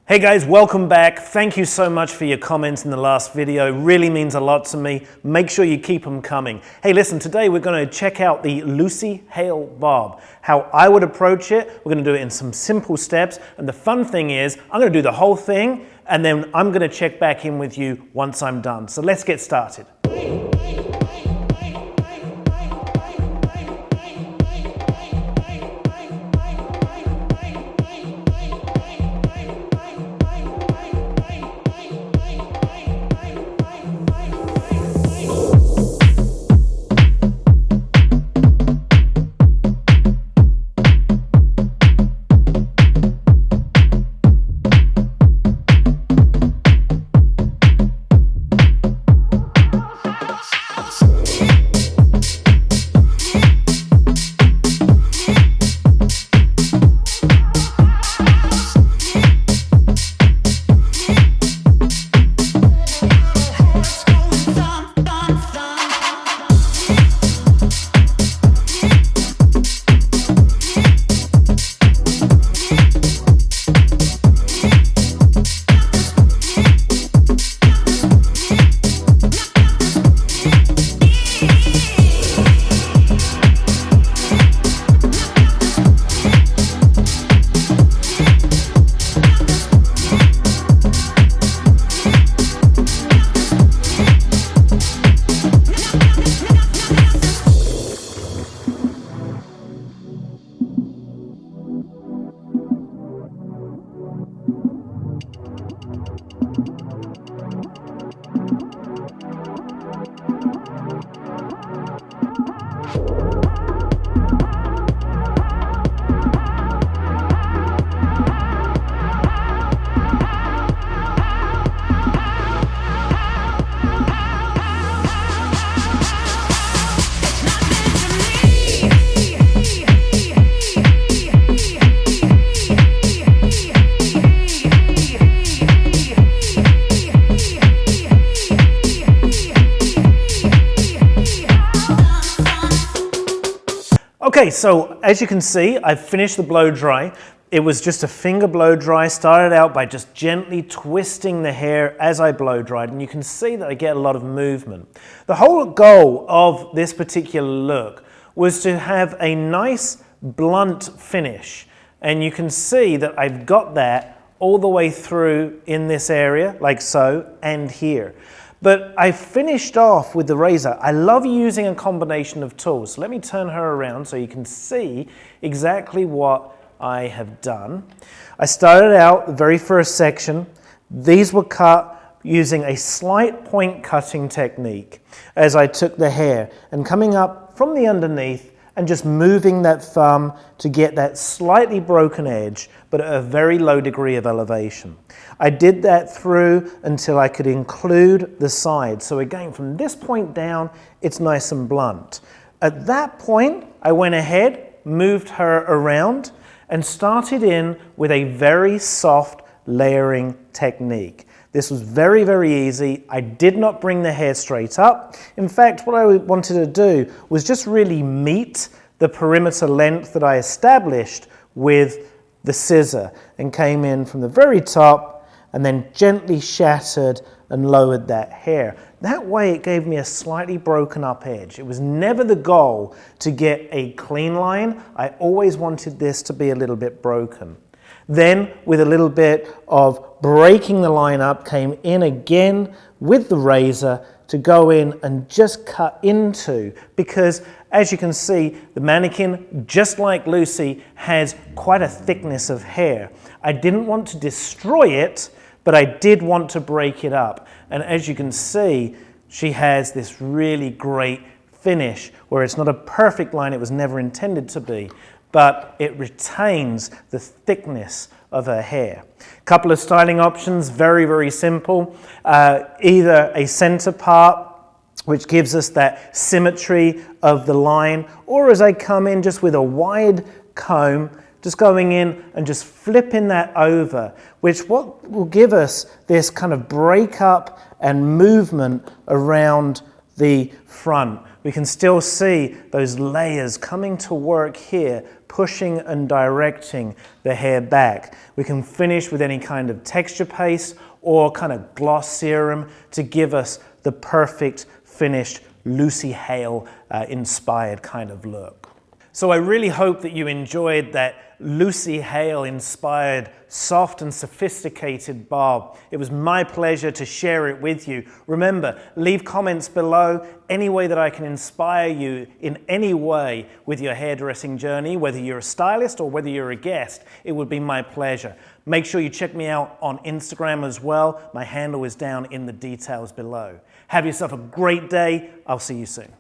Hey guys, welcome back. Thank you so much for your comments in the last video. It really means a lot to me. Make sure you keep them coming. Hey, listen, today we're going to check out the Lucy Hale Bob. How I would approach it, we're going to do it in some simple steps. And the fun thing is, I'm going to do the whole thing and then I'm going to check back in with you once I'm done. So let's get started. Okay, so as you can see, I've finished the blow dry. It was just a finger blow dry. Started out by just gently twisting the hair as I blow dried, and you can see that I get a lot of movement. The whole goal of this particular look was to have a nice blunt finish, and you can see that I've got that all the way through in this area, like so, and here. But I finished off with the razor. I love using a combination of tools. So let me turn her around so you can see exactly what I have done. I started out the very first section. These were cut using a slight point cutting technique as I took the hair and coming up from the underneath and just moving that thumb to get that slightly broken edge, but at a very low degree of elevation. I did that through until I could include the side. So again, from this point down, it's nice and blunt. At that point, I went ahead, moved her around, and started in with a very soft layering technique. This was very, very easy. I did not bring the hair straight up. In fact, what I wanted to do was just really meet the perimeter length that I established with the scissor and came in from the very top and then gently shattered and lowered that hair. That way it gave me a slightly broken up edge. It was never the goal to get a clean line. I always wanted this to be a little bit broken. Then, with a little bit of breaking the line up, came in again with the razor to go in and just cut into, because as you can see, the mannequin, just like Lucy, has quite a thickness of hair. I didn't want to destroy it, but I did want to break it up. And as you can see, she has this really great finish where it's not a perfect line, it was never intended to be, but it retains the thickness of her hair. Couple of styling options, very, very simple. Either a center part, which gives us that symmetry of the line, or as I come in just with a wide comb, just going in and just flipping that over, which what will give us this kind of break up and movement around the front. we can still see those layers coming to work here, pushing and directing the hair back. We can finish with any kind of texture paste or kind of gloss serum to give us the perfect finished Lucy Hale inspired kind of look. So I really hope that you enjoyed that Lucy Hale inspired soft and sophisticated bob. It was my pleasure to share it with you. Remember, leave comments below any way that I can inspire you in any way with your hairdressing journey, whether you're a stylist or whether you're a guest. It would be my pleasure. Make sure you check me out on Instagram as well. My handle is down in the details below. Have yourself a great day. I'll see you soon.